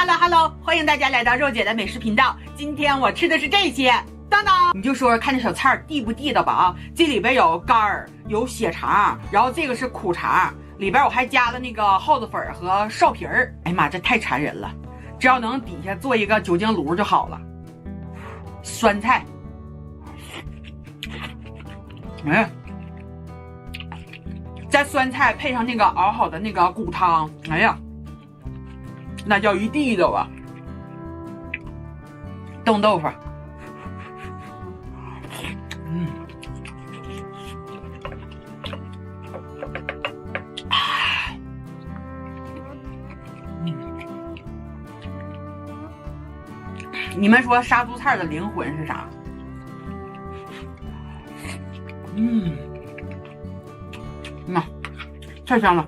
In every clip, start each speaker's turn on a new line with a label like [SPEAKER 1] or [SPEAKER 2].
[SPEAKER 1] Hello， 欢迎大家来到肉姐的美食频道。今天我吃的是这些，当当，你就说看这小菜地不地道吧啊！这里边有肝儿，有血肠，然后这个是苦肠，里边我还加了那个耗子粉和哨皮儿。哎呀妈，这太馋人了！只要能底下做一个酒精炉就好了。酸菜，哎，在酸菜配上那个熬好的那个骨汤，哎呀，那叫一地道啊！冻豆腐，你们说杀猪菜的灵魂是啥？太香了。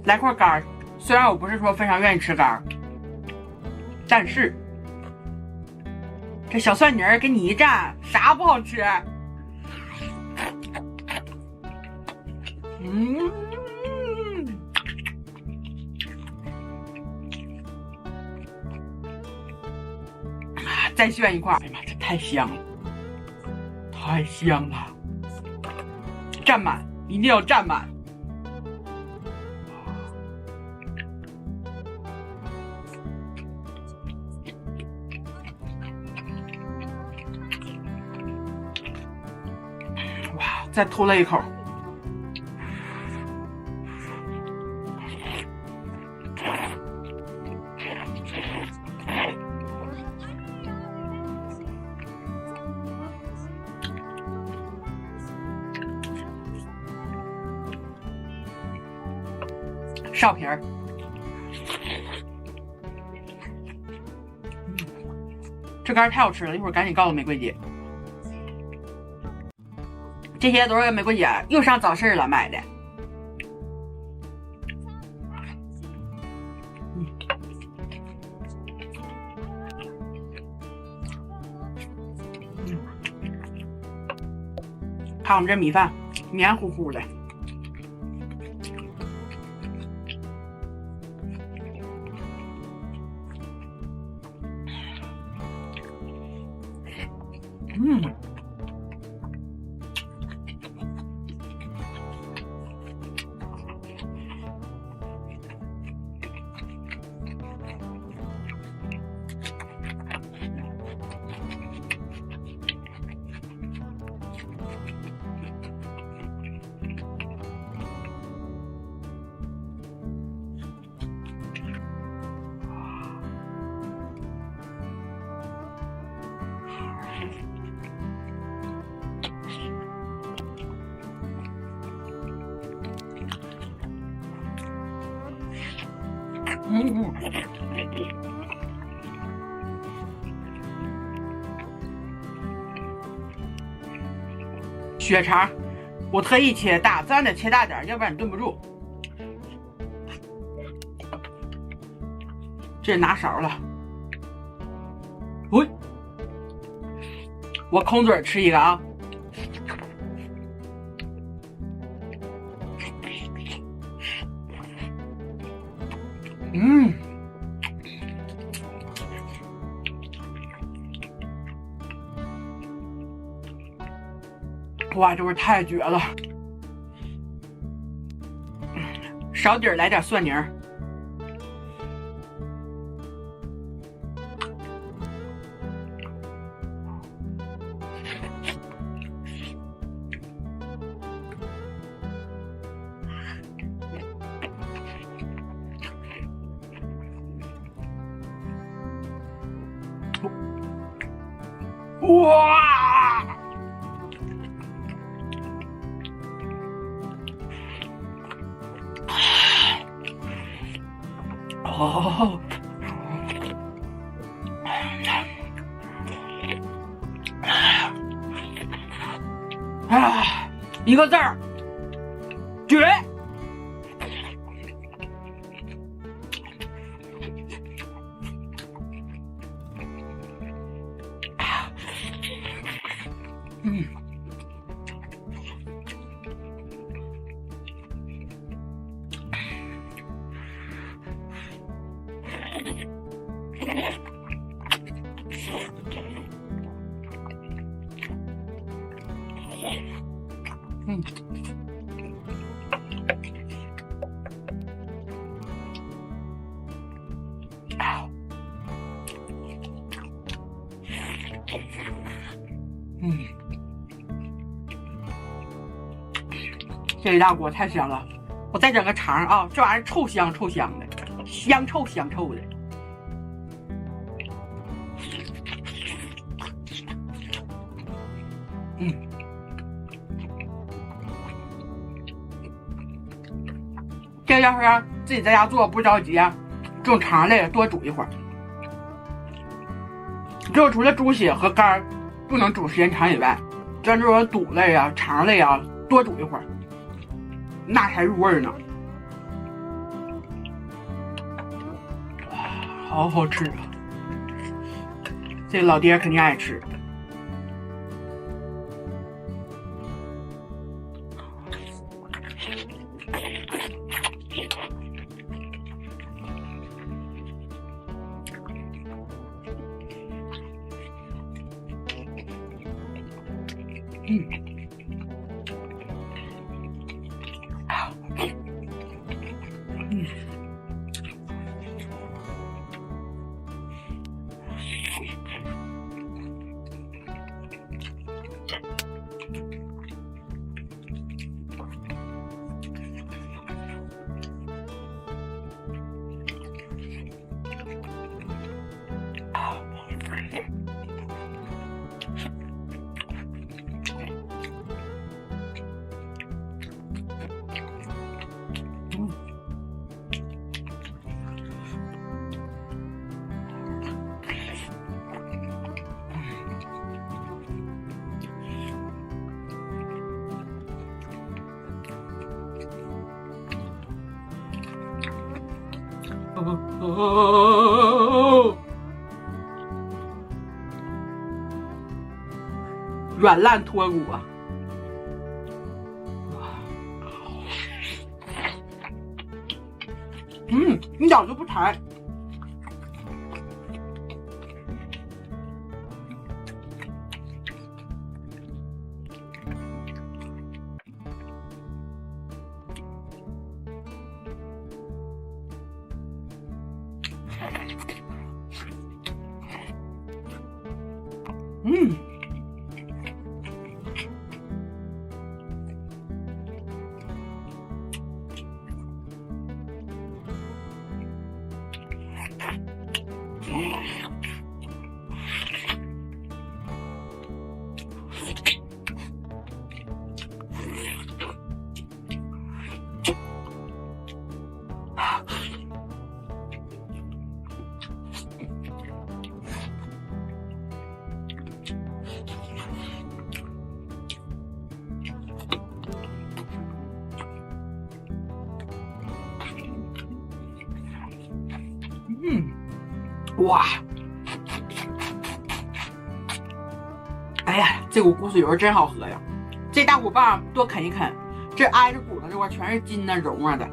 [SPEAKER 1] 来块肝儿，虽然我不是说非常愿意吃肝儿，但是这小蒜泥儿给你一蘸，啥不好吃？再炫一块，哎呀妈，这太香了，太香了！蘸满，一定要蘸满。哇，再吐了一口。哨皮儿，这肝太好吃了，一会儿赶紧告诉玫瑰姐。这些都是玫瑰姐又上早市了买的。看我们这米饭黏糊糊的。血肠，我特意切大，咱得切大点，要不然你炖不住。这拿勺了，喂，我空嘴吃一个啊。哇，这味太绝了！勺底儿来点蒜泥儿，哇！哦，一个字儿，绝！这一大锅太香了，我再整个肠啊，这玩意儿臭香臭香的，香臭香臭的。这要是自己在家做不着急，这种肠类多煮一会儿。就除了猪血和肝儿不能煮时间长以外，像这种肚类啊、肠类啊，多煮一会儿，那才入味呢。好好吃啊！这老爹肯定爱吃。软烂脱骨啊！一点都不柴。哇！哎呀，这股骨髓油真好喝呀！这大骨棒多啃一啃，这挨着骨头这块全是筋呢、蓉啊的。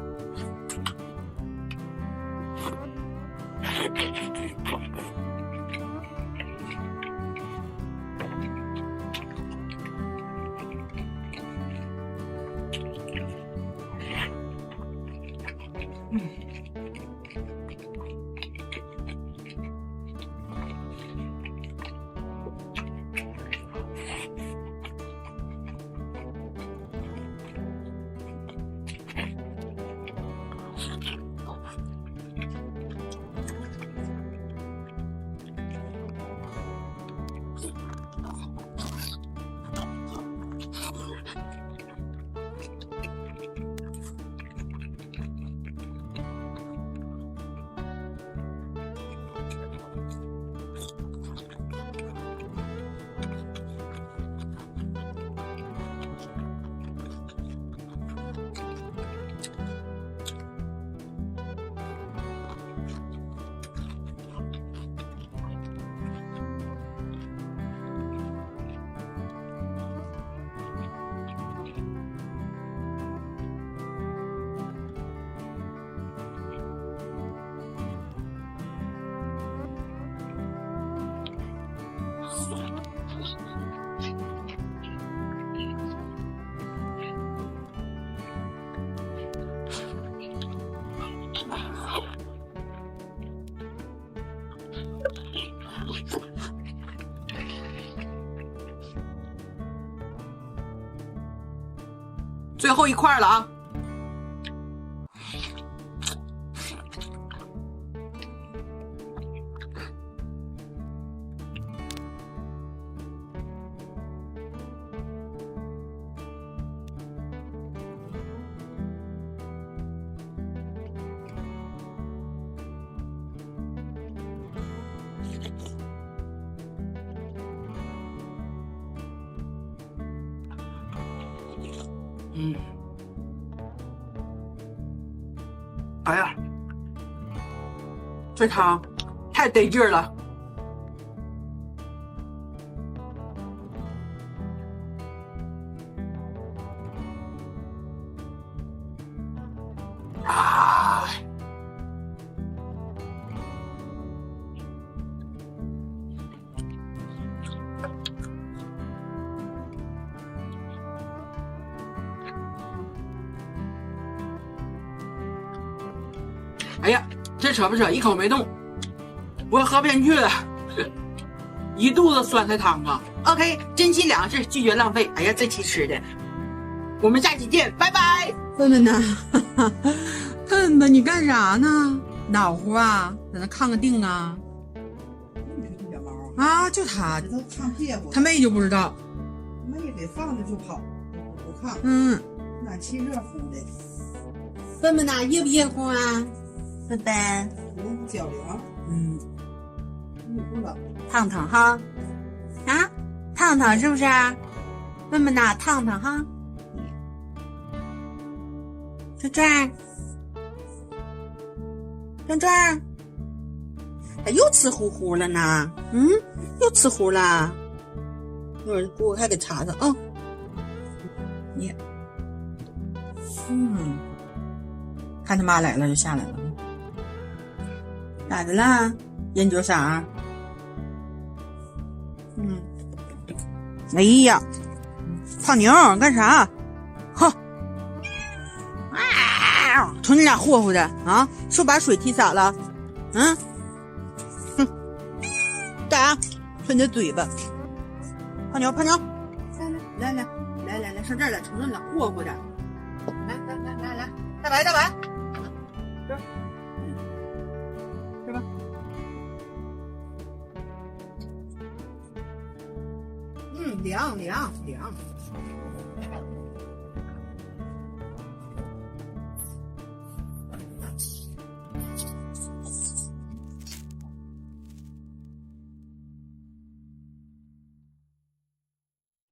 [SPEAKER 1] 最后一块了啊。哎呀，这汤太得劲儿了。啊！哎呀，这扯不扯？一口没动，我喝不下去了，一肚子酸菜汤啊。OK， 珍惜粮食，拒绝浪费。哎呀，这期吃的，我们下期见，拜拜。
[SPEAKER 2] 笨笨呐，笨笨，你干啥呢？恼乎啊，在那看个腚啊？啊，就他，
[SPEAKER 3] 都看屁股，
[SPEAKER 2] 他妹就不知道。
[SPEAKER 3] 妹给放着就跑，不看。暖气热乎的。
[SPEAKER 2] 笨笨呐，热不热乎啊？笨笨，
[SPEAKER 3] 脚凉，不冷。
[SPEAKER 2] 烫烫哈，啊，烫烫是不是？笨笨呐，烫烫哈。转转，转转，哎，又吃呼呼了呢。又吃呼了。一会儿姑姑还给查查啊。你，看他妈来了就下来了。咋的了？研究啥？哎呀，胖妞干啥？哼！啊！瞅你俩霍霍的啊！是不把水踢洒了？哼！干啥？吹你的嘴巴！胖妞，来，上这儿来，瞅你俩霍霍的！来，大白，这吧。凉。